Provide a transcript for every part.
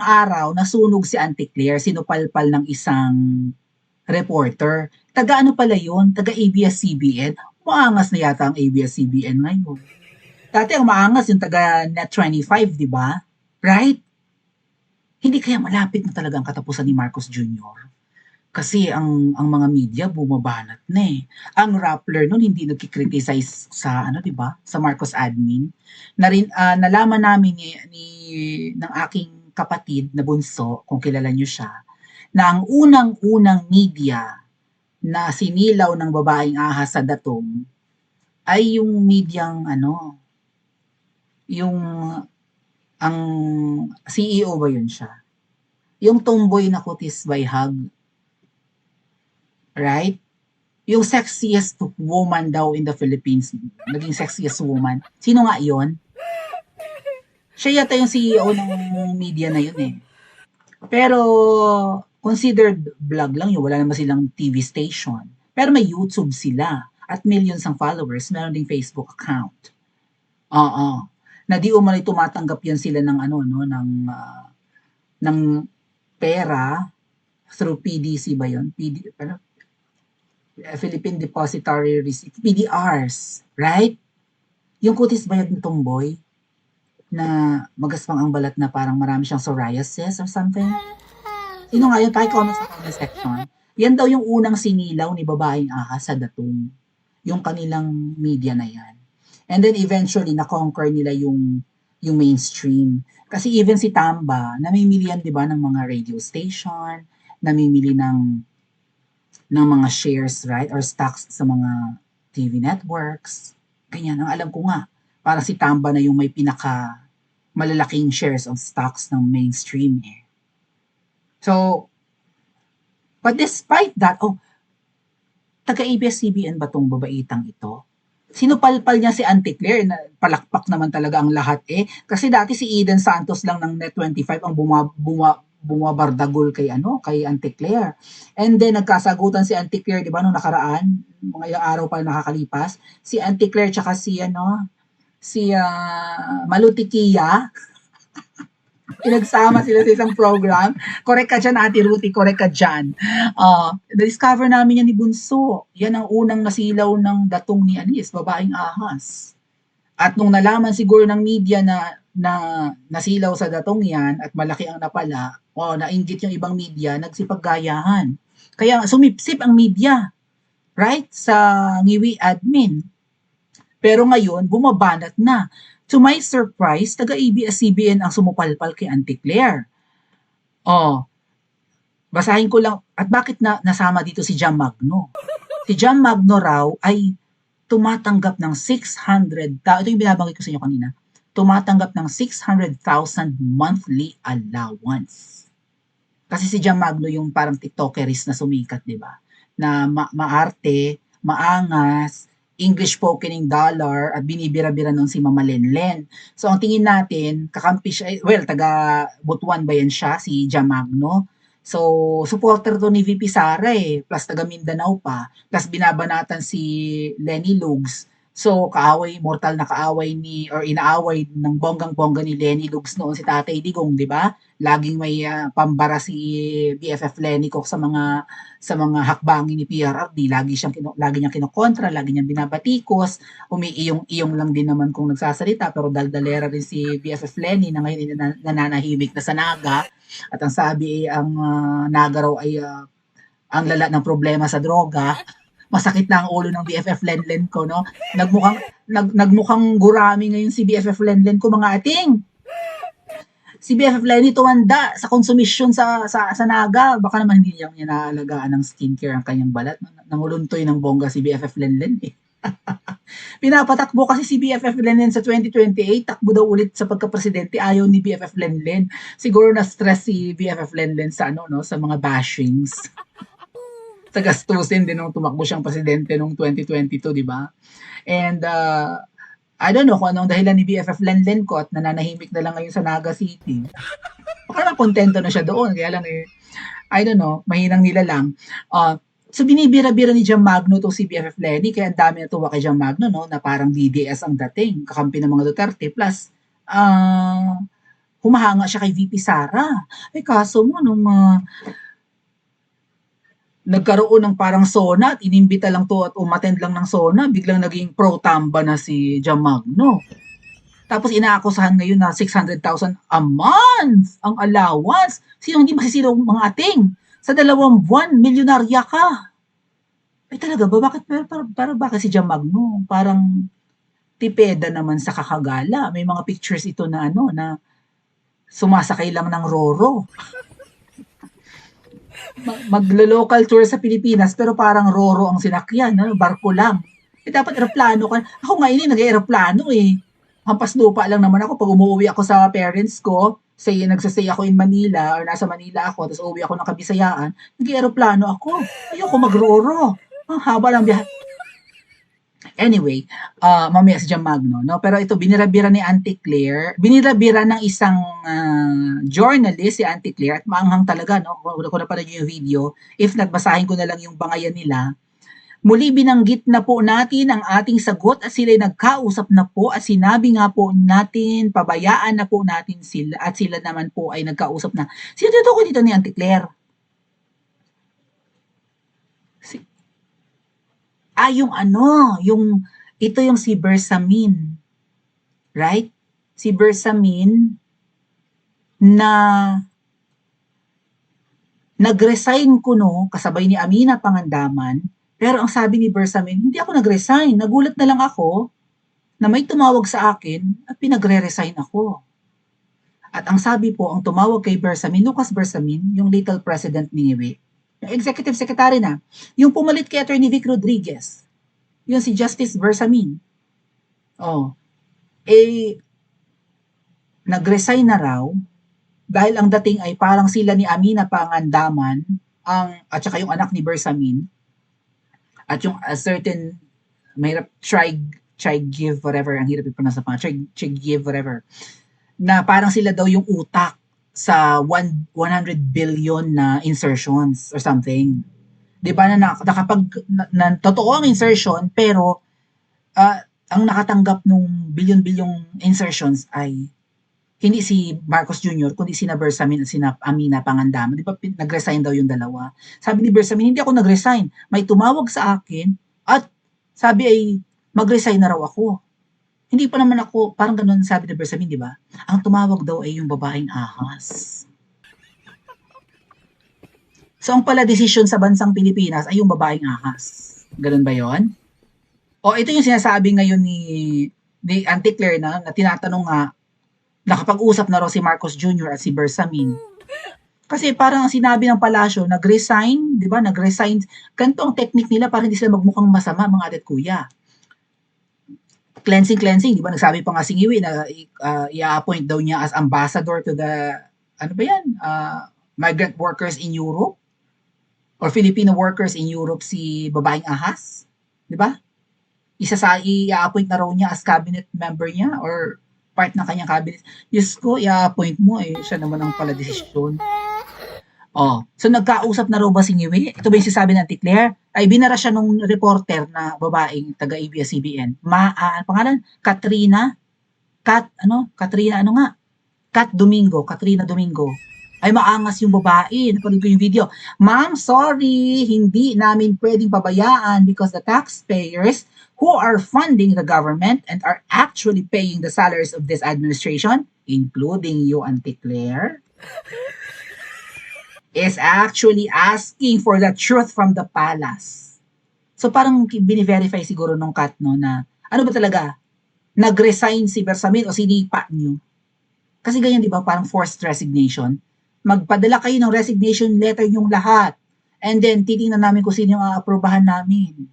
araw nasunog si Auntie Claire, sinupalpal ng isang reporter. Taga ano pala yun? Taga ABS-CBN. Maangas na yata ang ABS-CBN ngayon. Dati ang maangas yung taga Net25, di ba? Right? Hindi kaya malapit na talaga ang katapusan ni Marcos Jr. Kasi ang mga media bumabanat na eh. Ang Rappler noon hindi nagki-criticize sa ano 'di ba, sa Marcos admin. Nalaman namin ng aking kapatid na bunso, kung kilala niyo siya, na ang unang-unang media na sinilaw ng babaeng ahas sa Datong ay yung medyang ano, yung ang CEO ba yun siya? Yung tomboy na kutis by Hug, right? Yung sexiest woman daw in the Philippines, naging sexiest woman. Sino nga yon? Siya yata yung CEO ng media na yun eh. Pero considered vlog lang yun, wala naman silang TV station. Pero may YouTube sila at millions ang followers, meron ding Facebook account. Oo. Na di umano'y tumatanggap yan sila ng ano no ng pera through PDC ba yun? Philippine Depository Receipt, PDRs, right? Yung kutis bayad ng tomboy na magaspang ang balat na parang marami siyang psoriasis or something. Sino nga yun? Paki-comment sa comment section. Yan daw yung unang sinilaw ni babaeng ahas sa Datong. Yung kanilang media na yan. And then eventually, na-conquer nila yung mainstream. Kasi even si Tamba, namimili yan, di ba, ng mga radio station, namimili ng mga shares, right? Or stocks sa mga TV networks. Ganyan, ang alam ko nga, parang si Tamba na yung may pinaka malalaking shares of stocks ng mainstream eh. So, but despite that, taga-ABS-CBN ba tong babaitang ito? Sinupalpal niya si Auntie Claire, na palakpak naman talaga ang lahat eh. Kasi dati si Eden Santos lang ng Net25 ang bumabardagol kay Auntie Claire. And then nagkasagutan si Auntie Claire, 'di ba, nung nakaraan, mga ilang araw pa nakakalipas, si Auntie Claire tsaka si Malutikia, pinagsama sila sa isang program. Correct ka dyan, Ate Ruthie, correct ka dyan. Na-discover namin yan ni Bunso. Yan ang unang nasilaw ng Datong ni Anis, babaeng ahas. At nung nalaman siguro ng media na nasilaw sa Datong yan at malaki ang napala, nainggit yung ibang media, nagsipaggayahan. Kaya sumipsip ang media, right, sa Ngiwi admin. Pero ngayon, bumabanat na. To my surprise, taga-ABS-CBN ang sumupalpal kay Auntie Claire. Basahin ko lang, at bakit nasama dito si Jam Magno? Si Jam Magno raw ay tumatanggap ng 600,000, ito yung binabanggit ko sa inyo kanina, tumatanggap ng 600,000 monthly allowance. Kasi si Jam Magno yung parang tiktokerist na sumikat, di ba? Na maarte, maangas, English spokening dollar at binibira-bira nun si Mama Lenlen. So ang tingin natin, kakampi siya, taga Butuan ba yan siya, si Jam Magno? So, supporter to ni VP Sara eh, plus taga Mindanao pa, plus binabanatan si Lenny Lugs. So, mortal na kaaway inaaway ng bonggang-bongga ni Lenny Lugs noon si Tatay Digong, di ba? Laging may pambara si BFF Lenny Cook sa mga hakbangin ni PRRD. Lagi niyang kinokontra, lagi niyang binabatikos, umiiyong-iyong lang din naman kung nagsasalita, pero daldalera rin si BFF Lenny na ngayon nananahimik na sa Naga. At ang sabi ang Naga raw ay ang lala ng problema sa droga. Masakit na ang ulo ng BFF Lenlen ko, no? Nagmukhang gurami ngayon si BFF Lenlen ko, mga ating. Si BFF Lenny tumanda sa konsumisyon sa Naga. Baka naman hindi niya naalagaan ng skincare ang kanyang balat. Nanguluntoy ng bongga si BFF Lenlen eh. Pinapatakbo kasi si BFF Lenlen sa 2028, takbo daw ulit sa pagka-presidente, ayaw ni BFF Lenlen. Siguro na-stress si BFF Lenlen sa sa mga bashings. Sa gastusin din nung tumakbo siyang presidente nung 2022, di ba? And I don't know kung anong dahilan ni BFF Lenlen ko at nananahimik na lang ngayon sa Naga City. Baka naman kontento na siya doon, kaya lang I don't know, mahinang nila lang. So binibira-bira ni Jam Magno to si BFF Lenny, kaya ang dami natuwa kay Jam Magno, no, na parang DDS ang dating, kakampi ng mga Duterte, plus humahanga siya kay VP Sara. Eh kaso mo, nung nagkaroon ng parang SONA at inimbita lang to at umattend lang ng SONA, biglang naging pro-tamba na si Jam Magno. Tapos inaakusahan ngayon na 600,000 a month ang allowance. Sino hindi masisiro mga ating? Sa 2 buwan, milyonarya ka. Ay talaga ba? Bakit, pero bakit si Jam Magno? Parang tipeda naman sa kakagala. May mga pictures ito na na sumasakay lang ng Roro. Maglo-local tour sa Pilipinas pero parang Roro ang sinakyan, barko lang. Eh dapat eroplano ka. Ako nga nag-eroplano eh. Hampas lupa lang naman ako pag umuwi ako sa parents ko, nagsastay ako in Manila or nasa Manila ako, tapos uwi ako ng Kabisayaan, nag-eroplano ako. Ayoko mag-Roro. Ang haba ng biyahe. Anyway, mamaya si Jam Magno, no? Pero ito, binirabira ni Auntie Claire, binirabira ng isang journalist, si Auntie Claire, at maanghang talaga, no? Kung napanood niyo yung video, if not, basahin ko na lang yung bangayan nila. Muli binanggit na po natin ang ating sagot at sila'y nagkausap na po at sinabi nga po natin, pabayaan na po natin sila at sila naman po ay nagkausap na. Sino ko dito ni Auntie Claire? Ito yung si Bersamin. Right? Si Bersamin na nag-resign kuno kasabay ni Amina Pangandaman, pero ang sabi ni Bersamin, hindi ako nag-resign. Nagulat na lang ako na may tumawag sa akin at pinagre-resign ako. At ang sabi po, ang tumawag kay Bersamin, Lucas Bersamin, yung little president ni Niwe, yung executive secretary na, yung pumalit kay Attorney Vic Rodriguez, yung si Justice Bersamin. Nag-resign na raw dahil ang dating ay parang sila ni Amina Pangandaman at saka yung anak ni Bersamin at yung a certain mahirap Chaygiv whatever ang hirap i-pronounce na pa Chaygiv whatever na parang sila daw yung utak sa 100 billion na insertions or something. 'Di ba na totoo ang insertion pero ang nakatanggap nung billion-bilyong insertions ay hindi si Marcos Jr. kundi sina Bersamin at sina Amina Pangandaman. Di ba nag-resign daw yung dalawa? Sabi ni Bersamin, hindi ako nag-resign. May tumawag sa akin at sabi ay mag-resign na raw ako. Hindi pa naman ako, parang ganun sabi ni Bersamin, di ba? Ang tumawag daw ay yung babaeng ahas. So ang pala desisyon sa bansang Pilipinas ay yung babaeng ahas. Ganun ba yon? O ito yung sinasabi ngayon ni Auntie Claire na tinatanong nga, nakapag-usap na raw si Marcos Jr. at si Bersamin. Kasi parang sinabi ng palasyo, nag-resign, di ba? Nag-resign. Ganito ang technique nila para hindi sila magmukhang masama, mga adet kuya. Cleansing, di ba? Nagsabi pa nga si Ngiwi na i-appoint daw niya as ambassador to the, migrant workers in Europe or Filipino workers in Europe si babaeng ahas. Di ba? I-appoint na raw niya as cabinet member niya or part ng kanyang cabinet. Diyos ko, i-appoint mo siya naman ang pala desisyon. So nagkausap na raw ba si Ngiwi? Ito ba yung sinasabi ng Auntie Claire? Ay binara siya nung reporter na babaeng taga ABS-CBN. Pangalan? Katrina Domingo. Ay maangas yung babae. Napanood ko yung video. Ma'am, sorry, hindi namin pwedeng pabayaan because the taxpayers who are funding the government and are actually paying the salaries of this administration, including you, Auntie Claire, is actually asking for the truth from the palace. So parang bini-verify siguro nung Kat, no, na ano ba talaga? Nag-resign si Bersamin o sinipa nyo? Kasi ganyan, di ba? Parang forced resignation. Magpadala kayo ng resignation letter nyong lahat. And then, titingnan namin kung sino yung aaprobahan namin.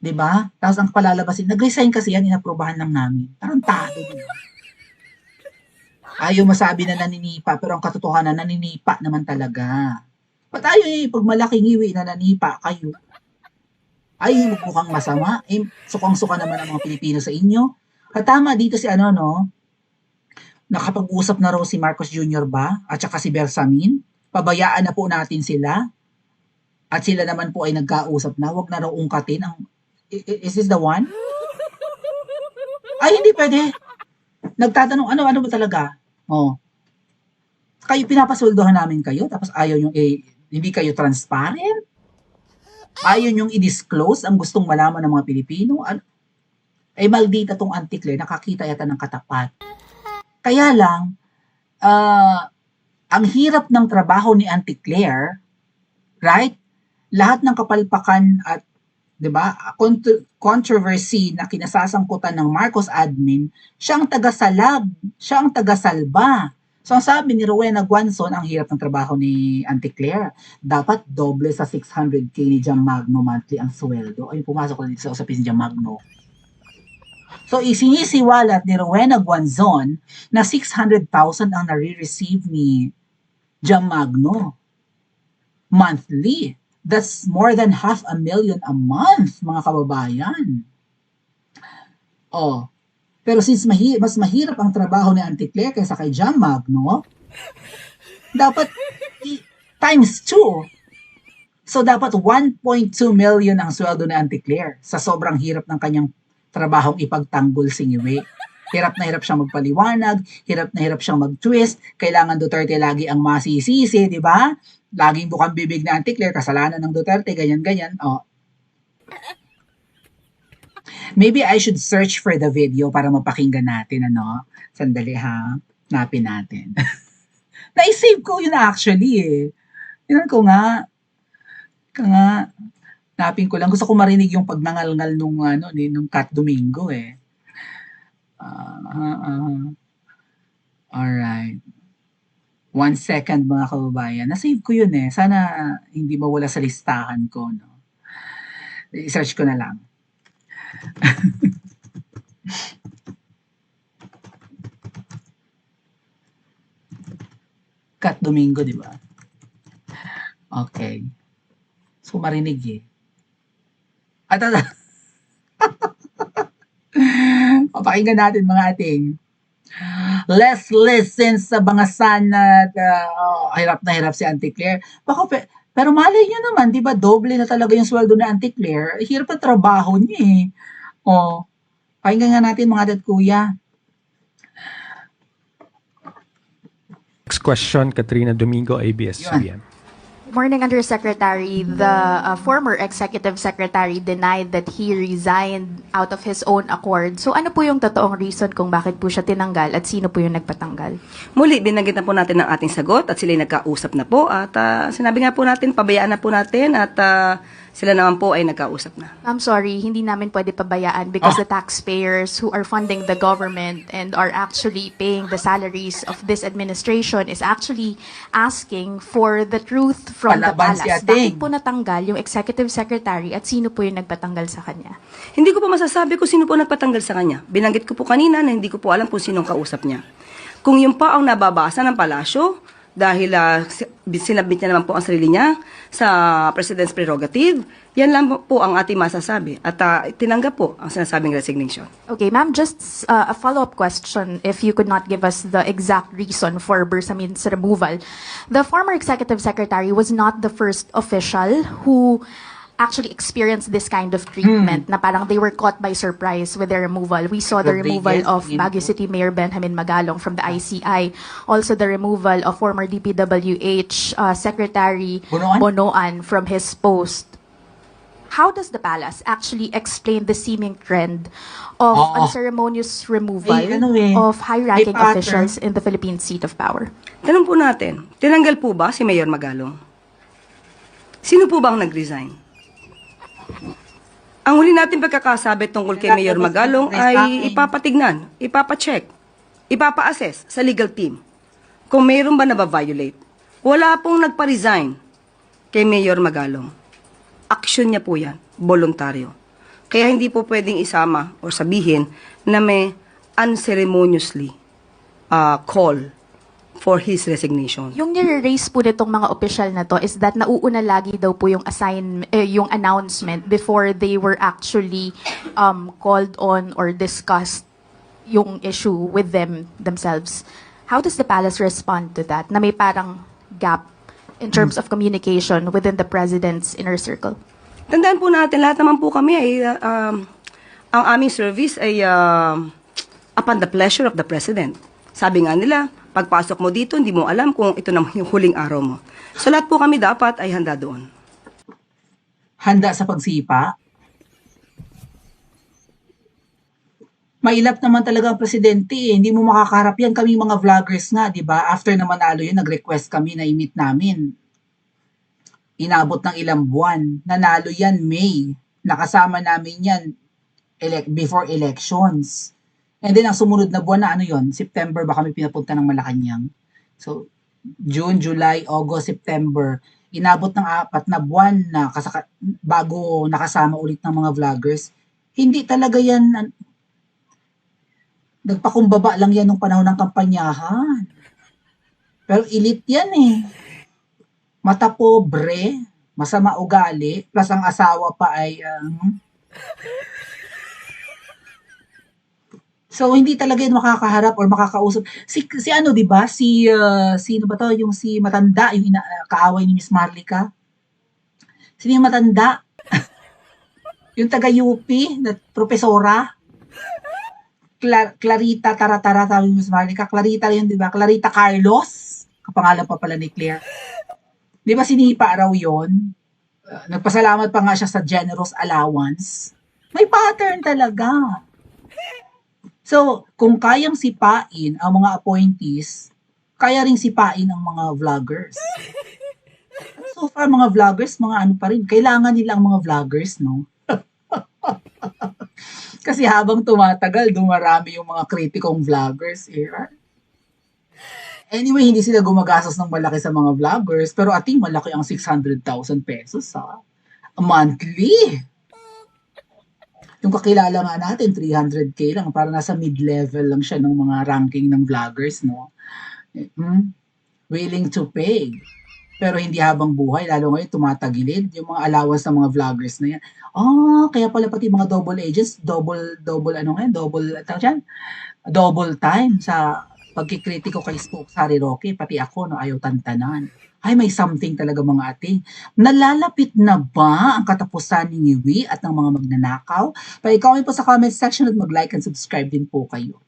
Di ba? Tapos ang palalabasin, nag-resign kasi yan, inaprobahan lang namin. Parang tado, di ba? Ayaw masabi na naninipa, pero ang katotohanan, naninipa naman talaga. Ba't ayaw pag malaking Ngiwi na nanipa kayo? Ay, mukhang masama. Sukang-suka naman ang mga Pilipino sa inyo. Katama dito si nakapag-usap na raw si Marcos Jr. ba? At saka si Bersamin? Pabayaan na po natin sila. At sila naman po ay nagkausap na. Huwag na raw ungkatin ang... Is this the one? Ay, hindi pwede. Nagtatanong, ano ba talaga? Oh, kayo pinapasweldohan namin kayo tapos ayaw yung hindi kayo transparent? Ayaw yung i-disclose ang gustong malaman ng mga Pilipino? Maldita tong Auntie Claire, nakakita yata ng katapat. Kaya lang, ang hirap ng trabaho ni Auntie Claire, right? Lahat ng kapalpakan at 'di ba, controversy na kinasasangkutan ng Marcos admin, siya ang tagasalag, siya ang tagasalba. So ang sabi ni Rowena Guanzon, ang hirap ng trabaho ni Auntie Claire. Dapat doble sa 600k ni Jam Magno monthly ang sweldo. Ay, pumasok ko dito sa usapin ni Jam Magno. So isinisiwalat ni Rowena Guanzon na 600,000 ang nare-receive ni Jam Magno monthly. That's more than 500,000 a month, mga kababayan. Oh, pero since mas mahirap ang trabaho ni Auntie Claire kaysa kay Jam Magno, dapat times 2. So dapat 1.2 million ang sweldo ni Auntie Claire sa sobrang hirap ng kanyang trabahong ipagtanggol si Ngiwe. Hirap na hirap siyang magpaliwanag, hirap na hirap siyang mag-twist, kailangan Duterte lagi ang masisisi, di ba? Laging bukang bibig ni Auntie Claire, kasalanan ng Duterte, ganyan-ganyan. Oh. Maybe I should search for the video para mapakinggan natin, ano? Sandali ha, napin natin. Na-save ko yun actually eh. Yun ko nga. Napin ko lang. Gusto ko marinig yung pagnangalngal nung Kat Domingo eh. Alright. 1 second mga kababayan. Na-save ko yun eh. Sana hindi mawala sa listahan ko. No? I-search ko na lang. Kat Domingo, di ba? Okay. So, marinig eh. Papakinggan natin mga ating. Let's listen sa bangasan na hirap na hirap si Auntie Claire. Pero malay nyo naman, di ba, doble na talaga yung sweldo ni Auntie Claire. Hirap na trabaho niya eh. O, pakinggan nga natin mga dad kuya. Next question, Katrina Domingo, ABS-CBN. Morning, Undersecretary. The former Executive Secretary denied that he resigned out of his own accord. So ano po yung totoong reason kung bakit po siya tinanggal at sino po yung nagpatanggal? Muli, binanggit na po natin ang ating sagot at sila'y nagkausap na po. At sinabi nga po natin, pabayaan na po natin at sila naman po ay nagkausap na. I'm sorry, hindi namin pwede pabayaan because the taxpayers who are funding the government and are actually paying the salaries of this administration is actually asking for the truth from the Palaban si palace. Ating. Bakit po natanggal yung executive secretary at sino po yung nagpatanggal sa kanya? Hindi ko po masasabi kung sino po nagpatanggal sa kanya. Binanggit ko po kanina na hindi ko po alam kung sinong kausap niya. Kung yun pa ang nababasa ng palasyo, dahil sinabit niya naman po ang sarili niya sa President's prerogative, yan lang po ang ating masasabi. At tinanggap po ang sinasabing resignation. Okay, ma'am, just a follow-up question if you could not give us the exact reason for Bersamin's removal. The former executive secretary was not the first official who actually experienced this kind of treatment na parang they were caught by surprise with their removal. We saw the removal of Baguio City Mayor Benjamin Magalong from the ICI. Also the removal of former DPWH Secretary Bonoan from his post. How does the palace actually explain the seeming trend of unceremonious removal of high-ranking officials in the Philippine seat of power? Tanong po natin, tinanggal po ba si Mayor Magalong? Sino po ba ang nag-resign? Ang huli natin pagkakasabi tungkol kay Mayor Magalong ay ipapatignan, ipapacheck, ipapa-assess sa legal team kung mayroon ba nababiolate. Wala pong nagpa-resign kay Mayor Magalong. Action niya po yan, voluntaryo. Kaya hindi po pwedeng isama o sabihin na may unceremoniously call for his resignation. Yung nire-raise po nitong mga opisyal na to is that nauuna lagi daw po yung yung announcement before they were actually called on or discussed yung issue with themselves. How does the palace respond to that? Na may parang gap in terms of communication within the president's inner circle? Tandaan po natin, lahat naman po kami ay ang aming service ay upon the pleasure of the president. Sabi nga nila, Pagpasok mo dito, hindi mo alam kung ito na yung huling araw mo. So lahat po kami dapat ay handa doon. Handa sa pagsipa. Mailap naman talaga ang presidente eh. Hindi mo makakaharap yan. Kami mga vloggers nga, di ba? After na manalo yun, nag-request kami na i-meet namin. Inabot ng ilang buwan. Nanalo yan May. Nakasama namin yan before elections. And then ang sumunod na buwan na ano yon, September ba kami pinapunta ng Malacanang. So, June, July, August, September. Inabot ng 4 na buwan na bago nakasama ulit ng mga vloggers. Hindi talaga yan, nagpakumbaba lang yan nung panahon ng kampanyahan. Pero elite yan eh. Mata pobre, masama ugali, plus ang asawa pa ay So hindi talaga yan makakaharap or makakausap. Si ano 'di ba? Sino ba 'to? Yung si matanda, yung kaaway ni Miss Marlica. Sino yung matanda? Yung taga UP na profesora. Clarita Taratara, sabi ni Miss Marlica. Clarita yun, 'di ba? Clarita Carlos. Kapangalan pa pala ni Claire. 'Di ba sinipa raw 'yon? Nagpasalamat pa nga siya sa generous allowance. May pattern talaga. So, kung kayang sipain ang mga appointees, kaya ring sipain ang mga vloggers. So far, mga vloggers, mga ano pa rin, kailangan nila ang mga vloggers, no? Kasi habang tumatagal, dumarami yung mga kritikong vloggers, eh. Anyway, hindi sila gumagastos ng malaki sa mga vloggers, pero ating malaki ang 600,000 pesos sa monthly. Yung kakilala nga natin, 300K lang, para nasa mid-level lang siya ng mga ranking ng vloggers, no? Willing to pay. Pero hindi habang buhay, lalo ngayon tumatagilid yung mga allowance ng mga vloggers na yan. Kaya pala pati mga double agents, double time sa pagkikritiko kay Spokes Harry Roque, pati ako, no, ayaw tantanan. Ay, may something talaga mga ating. Nalalapit na ba ang katapusan ni Ngiwi at ng mga magnanakaw? Pa-comment po sa comment section at mag-like and subscribe din po kayo.